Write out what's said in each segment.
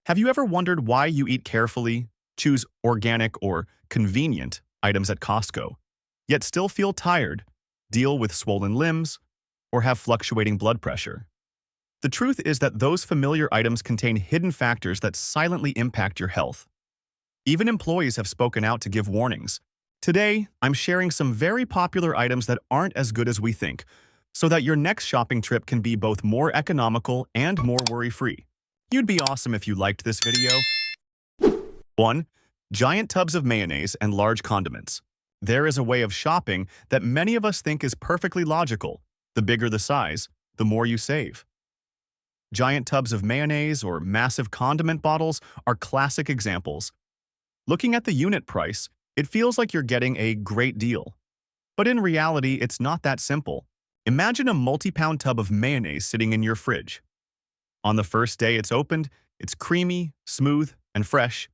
Have you ever wondered why you eat carefully, choose organic or convenient items at Costco, yet still feel tired, deal with swollen limbs, or have fluctuating blood pressure? The truth is that those familiar items contain hidden factors that silently impact your health. Even employees have spoken out to give warnings. Today, I'm sharing some very popular items that aren't as good as we think, so that your next shopping trip can be both more economical and more worry-free. You'd be awesome if you liked this video. 1. Giant tubs of mayonnaise and large condiments. There is a way of shopping that many of us think is perfectly logical. The bigger the size, the more you save. Giant tubs of mayonnaise or massive condiment bottles are classic examples. Looking at the unit price, it feels like you're getting a great deal. But in reality, it's not that simple. Imagine a multi-pound tub of mayonnaise sitting in your fridge. On the first day it's opened, it's creamy, smooth, and fresh.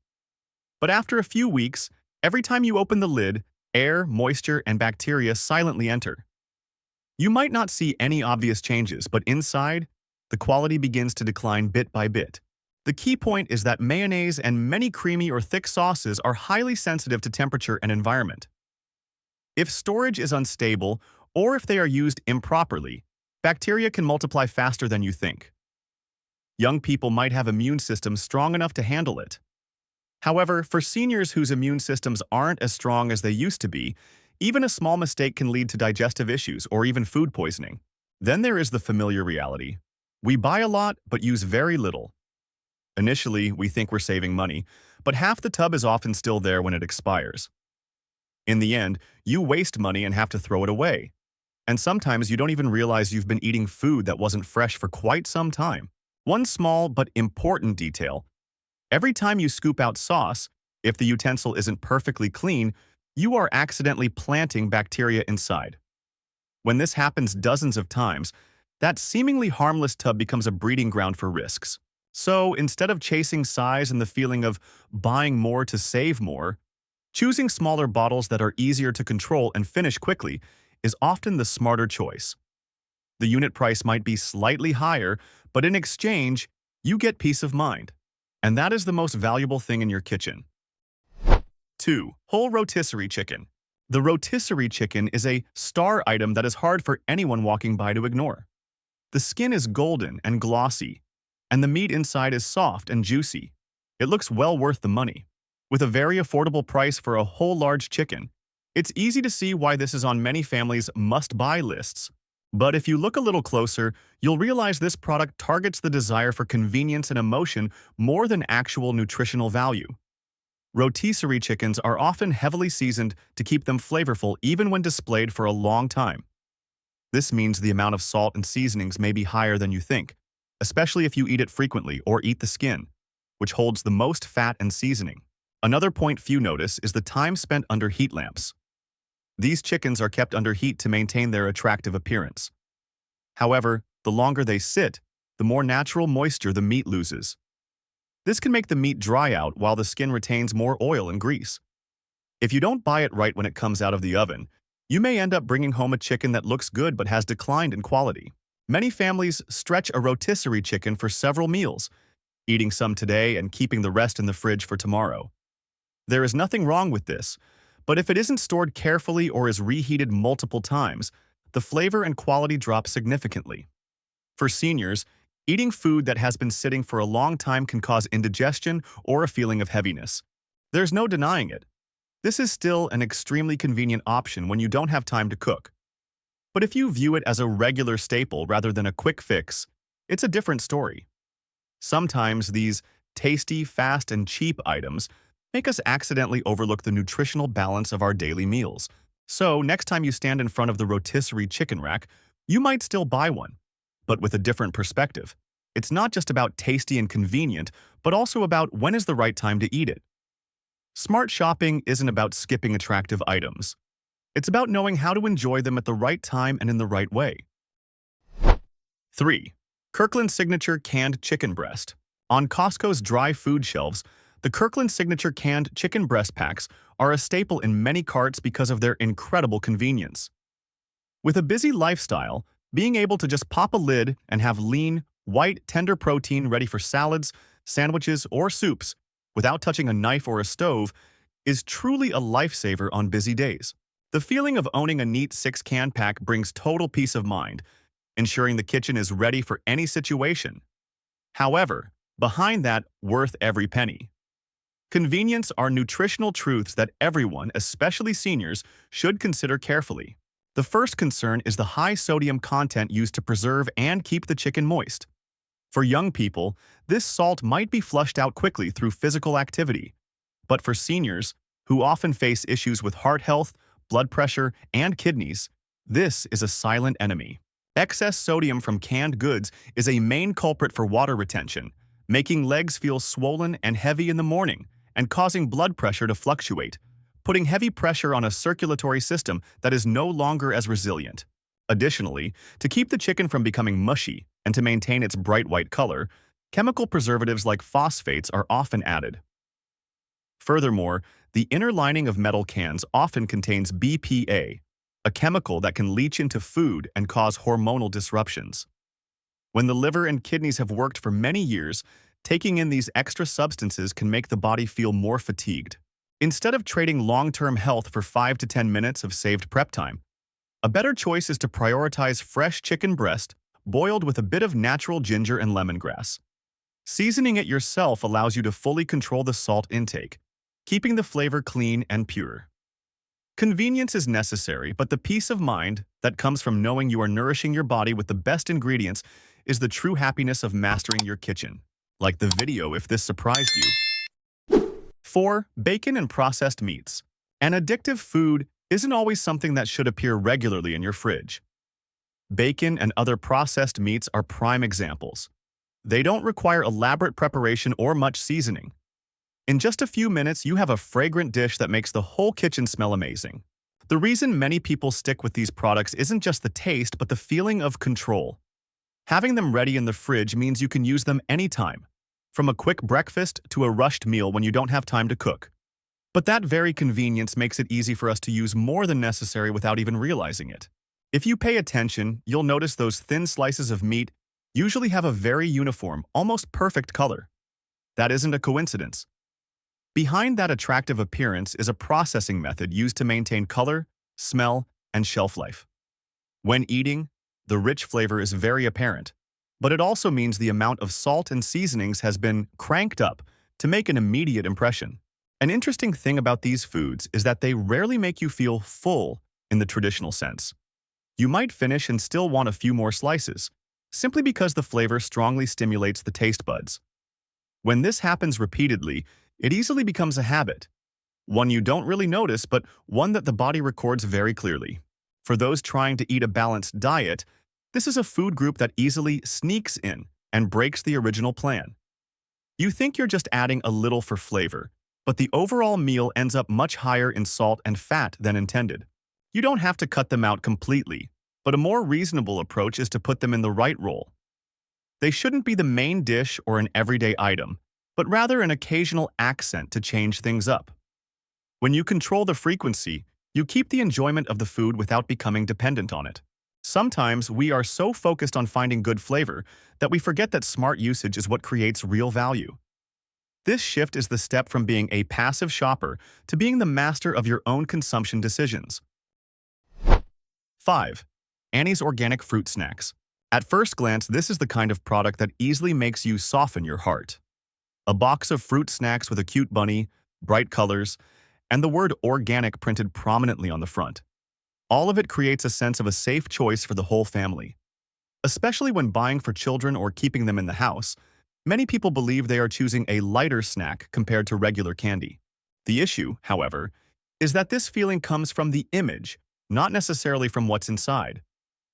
But after a few weeks, every time you open the lid, air, moisture, and bacteria silently enter. You might not see any obvious changes, but inside, the quality begins to decline bit by bit. The key point is that mayonnaise and many creamy or thick sauces are highly sensitive to temperature and environment. If storage is unstable, or if they are used improperly, bacteria can multiply faster than you think. Young people might have immune systems strong enough to handle it. However, for seniors whose immune systems aren't as strong as they used to be, even a small mistake can lead to digestive issues or even food poisoning. Then there is the familiar reality. We buy a lot but use very little. Initially, we think we're saving money, but half the tub is often still there when it expires. In the end, you waste money and have to throw it away. And sometimes you don't even realize you've been eating food that wasn't fresh for quite some time. One small but important detail. Every time you scoop out sauce, if the utensil isn't perfectly clean, you are accidentally planting bacteria inside. When this happens dozens of times, that seemingly harmless tub becomes a breeding ground for risks. So instead of chasing size and the feeling of buying more to save more, choosing smaller bottles that are easier to control and finish quickly is often the smarter choice. The unit price might be slightly higher, but in exchange, you get peace of mind. And that is the most valuable thing in your kitchen. 2. Whole rotisserie chicken. The rotisserie chicken is a star item that is hard for anyone walking by to ignore. The skin is golden and glossy, and the meat inside is soft and juicy. It looks well worth the money. With a very affordable price for a whole large chicken, it's easy to see why this is on many families' must-buy lists. But if you look a little closer, you'll realize this product targets the desire for convenience and emotion more than actual nutritional value. Rotisserie chickens are often heavily seasoned to keep them flavorful even when displayed for a long time. This means the amount of salt and seasonings may be higher than you think, especially if you eat it frequently or eat the skin, which holds the most fat and seasoning. Another point few notice is the time spent under heat lamps. These chickens are kept under heat to maintain their attractive appearance. However, the longer they sit, the more natural moisture the meat loses. This can make the meat dry out while the skin retains more oil and grease. If you don't buy it right when it comes out of the oven, you may end up bringing home a chicken that looks good but has declined in quality. Many families stretch a rotisserie chicken for several meals, eating some today and keeping the rest in the fridge for tomorrow. There is nothing wrong with this, but if it isn't stored carefully or is reheated multiple times, the flavor and quality drop significantly. For seniors, eating food that has been sitting for a long time can cause indigestion or a feeling of heaviness. There's no denying it. This is still an extremely convenient option when you don't have time to cook. But if you view it as a regular staple rather than a quick fix, it's a different story. Sometimes these tasty, fast, and cheap items make us accidentally overlook the nutritional balance of our daily meals. So next time you stand in front of the rotisserie chicken rack, you might still buy one, but with a different perspective. It's not just about tasty and convenient, but also about when is the right time to eat it. Smart shopping isn't about skipping attractive items. It's about knowing how to enjoy them at the right time and in the right way. 3. Kirkland Signature Canned Chicken Breast. On Costco's dry food shelves, the Kirkland Signature Canned Chicken Breast Packs are a staple in many carts because of their incredible convenience. With a busy lifestyle, being able to just pop a lid and have lean, white, tender protein ready for salads, sandwiches, or soups without touching a knife or a stove is truly a lifesaver on busy days. The feeling of owning a neat 6-can pack brings total peace of mind, ensuring the kitchen is ready for any situation. However, behind that, worth every penny. Convenience are nutritional truths that everyone, especially seniors, should consider carefully. The first concern is the high sodium content used to preserve and keep the chicken moist. For young people, this salt might be flushed out quickly through physical activity. But for seniors, who often face issues with heart health, blood pressure, and kidneys, this is a silent enemy. Excess sodium from canned goods is a main culprit for water retention, making legs feel swollen and heavy in the morning and causing blood pressure to fluctuate, putting heavy pressure on a circulatory system that is no longer as resilient. Additionally, to keep the chicken from becoming mushy and to maintain its bright white color, chemical preservatives like phosphates are often added. Furthermore, the inner lining of metal cans often contains BPA, a chemical that can leach into food and cause hormonal disruptions. When the liver and kidneys have worked for many years, taking in these extra substances can make the body feel more fatigued. Instead of trading long-term health for 5 to 10 minutes of saved prep time, a better choice is to prioritize fresh chicken breast boiled with a bit of natural ginger and lemongrass. Seasoning it yourself allows you to fully control the salt intake, keeping the flavor clean and pure. Convenience is necessary, but the peace of mind that comes from knowing you are nourishing your body with the best ingredients is the true happiness of mastering your kitchen. Like the video if this surprised you. 4. Bacon and processed meats. An addictive food isn't always something that should appear regularly in your fridge. Bacon and other processed meats are prime examples. They don't require elaborate preparation or much seasoning. In just a few minutes, you have a fragrant dish that makes the whole kitchen smell amazing. The reason many people stick with these products isn't just the taste, but the feeling of control. Having them ready in the fridge means you can use them anytime, from a quick breakfast to a rushed meal when you don't have time to cook. But that very convenience makes it easy for us to use more than necessary without even realizing it. If you pay attention, you'll notice those thin slices of meat usually have a very uniform, almost perfect color. That isn't a coincidence. Behind that attractive appearance is a processing method used to maintain color, smell, and shelf life. When eating, the rich flavor is very apparent, but it also means the amount of salt and seasonings has been cranked up to make an immediate impression. An interesting thing about these foods is that they rarely make you feel full in the traditional sense. You might finish and still want a few more slices, simply because the flavor strongly stimulates the taste buds. When this happens repeatedly, it easily becomes a habit, one you don't really notice, but one that the body records very clearly. For those trying to eat a balanced diet, this is a food group that easily sneaks in and breaks the original plan. You think you're just adding a little for flavor, but the overall meal ends up much higher in salt and fat than intended. You don't have to cut them out completely, but a more reasonable approach is to put them in the right role. They shouldn't be the main dish or an everyday item, but rather an occasional accent to change things up. When you control the frequency, you keep the enjoyment of the food without becoming dependent on it. Sometimes we are so focused on finding good flavor that we forget that smart usage is what creates real value. This shift is the step from being a passive shopper to being the master of your own consumption decisions. 5. Annie's Organic Fruit Snacks. At first glance, this is the kind of product that easily makes you soften your heart. A box of fruit snacks with a cute bunny, bright colors, and the word organic printed prominently on the front. All of it creates a sense of a safe choice for the whole family. Especially when buying for children or keeping them in the house, many people believe they are choosing a lighter snack compared to regular candy. The issue, however, is that this feeling comes from the image, not necessarily from what's inside.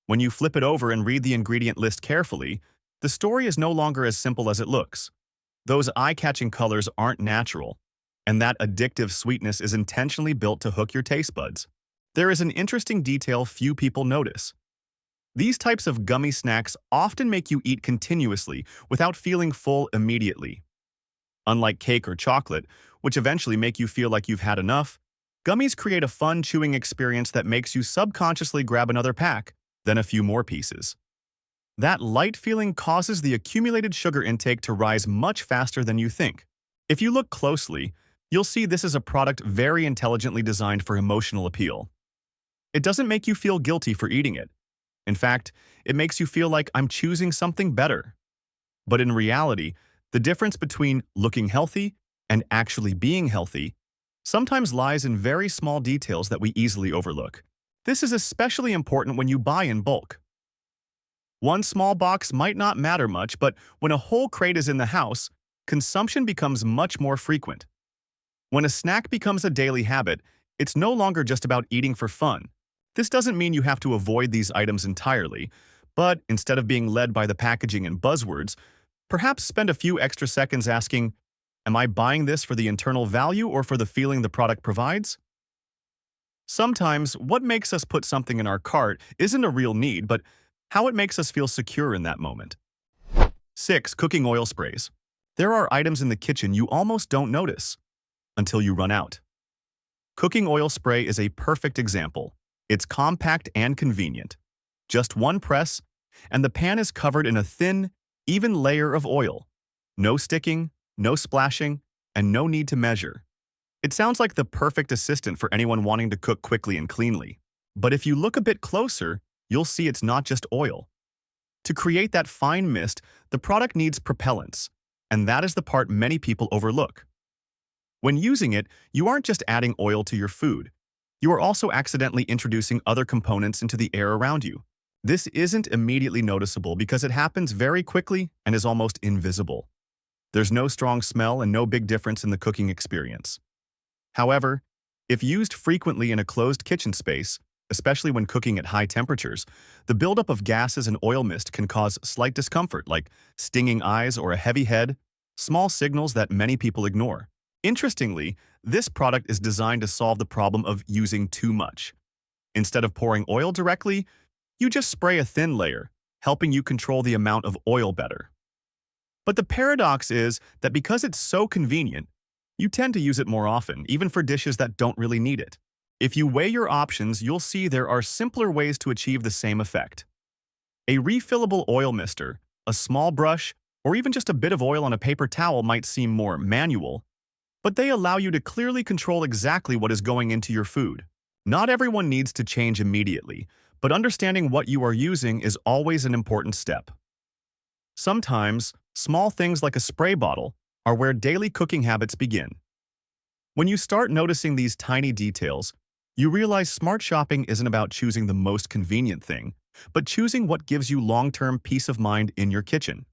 When you flip it over and read the ingredient list carefully, the story is no longer as simple as it looks. Those eye-catching colors aren't natural, and that addictive sweetness is intentionally built to hook your taste buds. There is an interesting detail few people notice. These types of gummy snacks often make you eat continuously without feeling full immediately. Unlike cake or chocolate, which eventually make you feel like you've had enough, gummies create a fun chewing experience that makes you subconsciously grab another pack, then a few more pieces. That light feeling causes the accumulated sugar intake to rise much faster than you think. If you look closely, you'll see this is a product very intelligently designed for emotional appeal. It doesn't make you feel guilty for eating it. In fact, it makes you feel like I'm choosing something better. But in reality, the difference between looking healthy and actually being healthy sometimes lies in very small details that we easily overlook. This is especially important when you buy in bulk. One small box might not matter much, but when a whole crate is in the house, consumption becomes much more frequent. When a snack becomes a daily habit, it's no longer just about eating for fun. This doesn't mean you have to avoid these items entirely, but instead of being led by the packaging and buzzwords, perhaps spend a few extra seconds asking, am I buying this for the internal value or for the feeling the product provides? Sometimes, what makes us put something in our cart isn't a real need, but how it makes us feel secure in that moment. 6. Cooking oil sprays. There are items in the kitchen you almost don't notice until you run out. Cooking oil spray is a perfect example. It's compact and convenient. Just one press, and the pan is covered in a thin, even layer of oil. No sticking, no splashing, and no need to measure. It sounds like the perfect assistant for anyone wanting to cook quickly and cleanly. But if you look a bit closer, you'll see it's not just oil. To create that fine mist, the product needs propellants, and that is the part many people overlook. When using it, you aren't just adding oil to your food. You are also accidentally introducing other components into the air around you. This isn't immediately noticeable because it happens very quickly and is almost invisible. There's no strong smell and no big difference in the cooking experience. However, if used frequently in a closed kitchen space, especially when cooking at high temperatures, the buildup of gases and oil mist can cause slight discomfort like stinging eyes or a heavy head, small signals that many people ignore. Interestingly, this product is designed to solve the problem of using too much. Instead of pouring oil directly, you just spray a thin layer, helping you control the amount of oil better. But the paradox is that because it's so convenient, you tend to use it more often, even for dishes that don't really need it. If you weigh your options, you'll see there are simpler ways to achieve the same effect. A refillable oil mister, a small brush, or even just a bit of oil on a paper towel might seem more manual, but they allow you to clearly control exactly what is going into your food. Not everyone needs to change immediately, but understanding what you are using is always an important step. Sometimes, small things like a spray bottle are where daily cooking habits begin. When you start noticing these tiny details, you realize smart shopping isn't about choosing the most convenient thing, but choosing what gives you long-term peace of mind in your kitchen.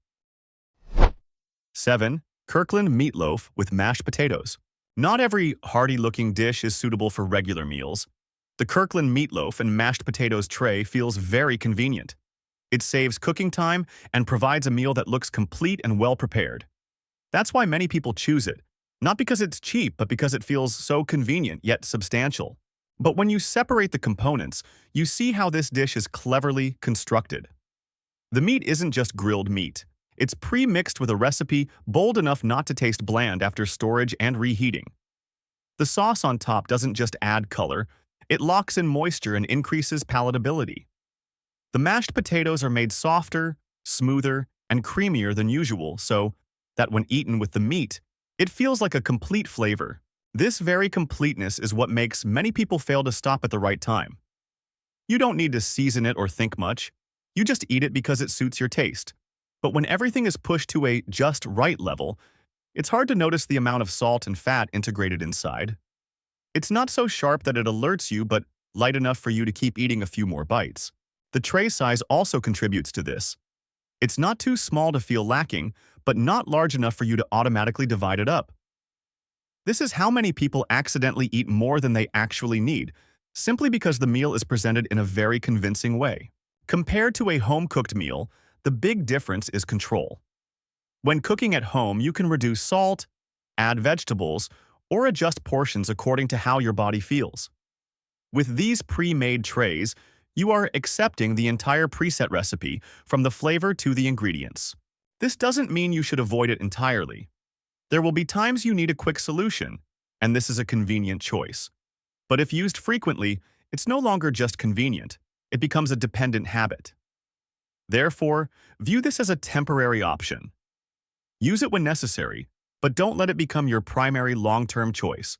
7. Kirkland meatloaf with mashed potatoes. Not every hearty-looking dish is suitable for regular meals. The Kirkland meatloaf and mashed potatoes tray feels very convenient. It saves cooking time and provides a meal that looks complete and well-prepared. That's why many people choose it, not because it's cheap, but because it feels so convenient yet substantial. But when you separate the components, you see how this dish is cleverly constructed. The meat isn't just grilled meat. It's pre-mixed with a recipe bold enough not to taste bland after storage and reheating. The sauce on top doesn't just add color, it locks in moisture and increases palatability. The mashed potatoes are made softer, smoother, and creamier than usual, so that when eaten with the meat, it feels like a complete flavor. This very completeness is what makes many people fail to stop at the right time. You don't need to season it or think much. You just eat it because it suits your taste. But when everything is pushed to a just right level, it's hard to notice the amount of salt and fat integrated inside. It's not so sharp that it alerts you, but light enough for you to keep eating a few more bites. The tray size also contributes to this. It's not too small to feel lacking, but not large enough for you to automatically divide it up. This is how many people accidentally eat more than they actually need, simply because the meal is presented in a very convincing way. Compared to a home-cooked meal, the big difference is control. When cooking at home, you can reduce salt, add vegetables, or adjust portions according to how your body feels. With these pre-made trays, you are accepting the entire preset recipe, from the flavor to the ingredients. This doesn't mean you should avoid it entirely. There will be times you need a quick solution, and this is a convenient choice. But if used frequently, it's no longer just convenient, it becomes a dependent habit. Therefore, view this as a temporary option. Use it when necessary, but don't let it become your primary long-term choice.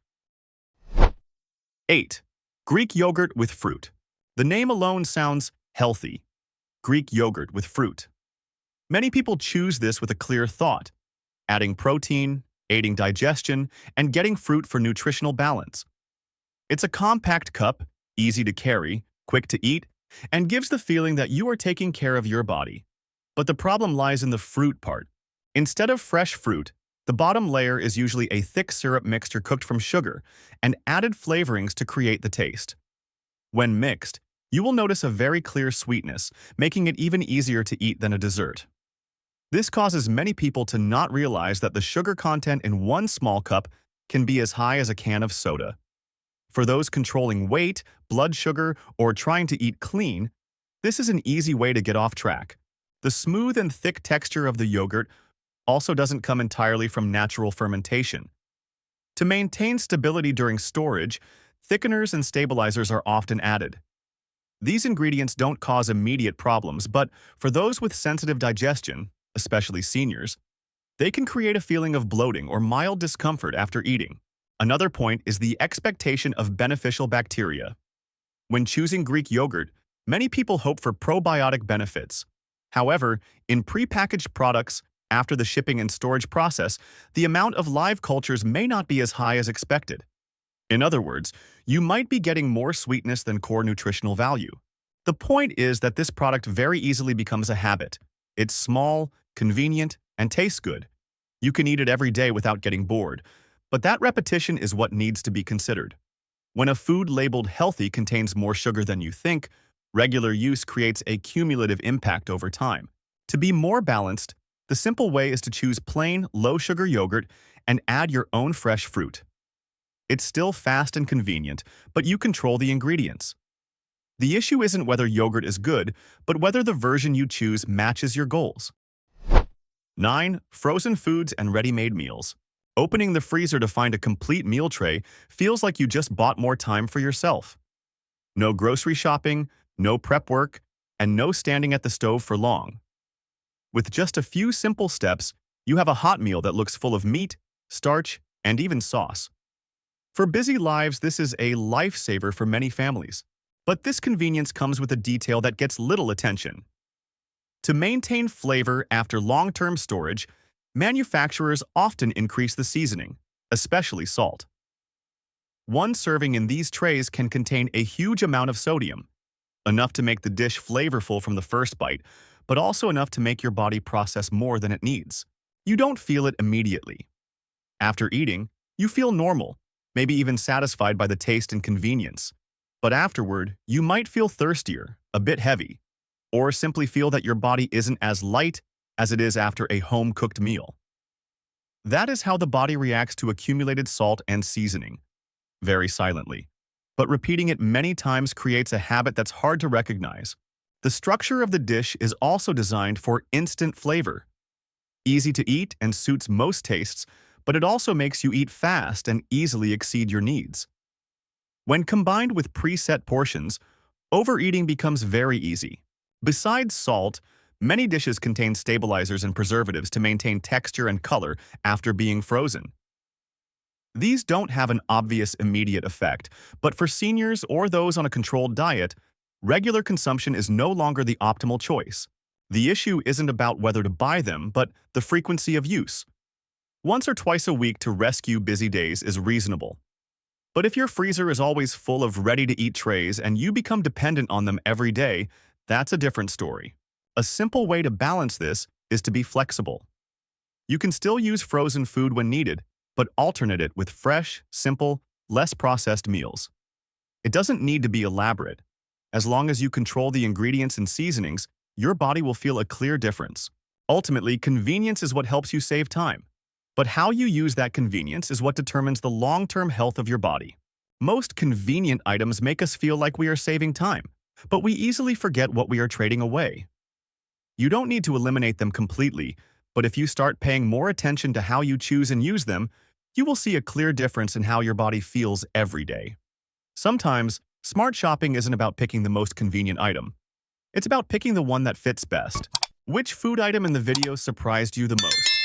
8. Greek yogurt with fruit. The name alone sounds healthy. Greek yogurt with fruit. Many people choose this with a clear thought: adding protein, aiding digestion, and getting fruit for nutritional balance. It's a compact cup, easy to carry, quick to eat, and gives the feeling that you are taking care of your body. But the problem lies in the fruit part. Instead of fresh fruit, the bottom layer is usually a thick syrup mixture cooked from sugar and added flavorings to create the taste. When mixed, you will notice a very clear sweetness, making it even easier to eat than a dessert. This causes many people to not realize that the sugar content in one small cup can be as high as a can of soda. For those controlling weight, blood sugar, or trying to eat clean, this is an easy way to get off track. The smooth and thick texture of the yogurt also doesn't come entirely from natural fermentation. To maintain stability during storage, thickeners and stabilizers are often added. These ingredients don't cause immediate problems, but for those with sensitive digestion, especially seniors, they can create a feeling of bloating or mild discomfort after eating. Another point is the expectation of beneficial bacteria. When choosing Greek yogurt, many people hope for probiotic benefits. However, in prepackaged products, after the shipping and storage process, the amount of live cultures may not be as high as expected. In other words, you might be getting more sweetness than core nutritional value. The point is that this product very easily becomes a habit. It's small, convenient, and tastes good. You can eat it every day without getting bored, but that repetition is what needs to be considered. When a food labeled healthy contains more sugar than you think, regular use creates a cumulative impact over time. To be more balanced, the simple way is to choose plain, low-sugar yogurt and add your own fresh fruit. It's still fast and convenient, but you control the ingredients. The issue isn't whether yogurt is good, but whether the version you choose matches your goals. 9. Frozen foods and ready-made meals. Opening the freezer to find a complete meal tray feels like you just bought more time for yourself. No grocery shopping, no prep work, and no standing at the stove for long. With just a few simple steps, you have a hot meal that looks full of meat, starch, and even sauce. For busy lives, this is a lifesaver for many families. But this convenience comes with a detail that gets little attention. To maintain flavor after long-term storage, manufacturers often increase the seasoning, especially salt. One serving in these trays can contain a huge amount of sodium, enough to make the dish flavorful from the first bite, but also enough to make your body process more than it needs. You don't feel it immediately. After eating, you feel normal, maybe even satisfied by the taste and convenience. But afterward, you might feel thirstier, a bit heavy, or simply feel that your body isn't as light as it is after a home-cooked meal. That is how the body reacts to accumulated salt and seasoning, very silently. But repeating it many times creates a habit that's hard to recognize. The structure of the dish is also designed for instant flavor. Easy to eat and suits most tastes, but it also makes you eat fast and easily exceed your needs. When combined with preset portions, overeating becomes very easy. Besides salt, many dishes contain stabilizers and preservatives to maintain texture and color after being frozen. These don't have an obvious immediate effect, but for seniors or those on a controlled diet, regular consumption is no longer the optimal choice. The issue isn't about whether to buy them, but the frequency of use. Once or twice a week to rescue busy days is reasonable. But if your freezer is always full of ready-to-eat trays and you become dependent on them every day, that's a different story. A simple way to balance this is to be flexible. You can still use frozen food when needed, but alternate it with fresh, simple, less processed meals. It doesn't need to be elaborate. As long as you control the ingredients and seasonings, your body will feel a clear difference. Ultimately, convenience is what helps you save time. But how you use that convenience is what determines the long-term health of your body. Most convenient items make us feel like we are saving time, but we easily forget what we are trading away. You don't need to eliminate them completely, but if you start paying more attention to how you choose and use them, you will see a clear difference in how your body feels every day. Sometimes, smart shopping isn't about picking the most convenient item. It's about picking the one that fits best. Which food item in the video surprised you the most?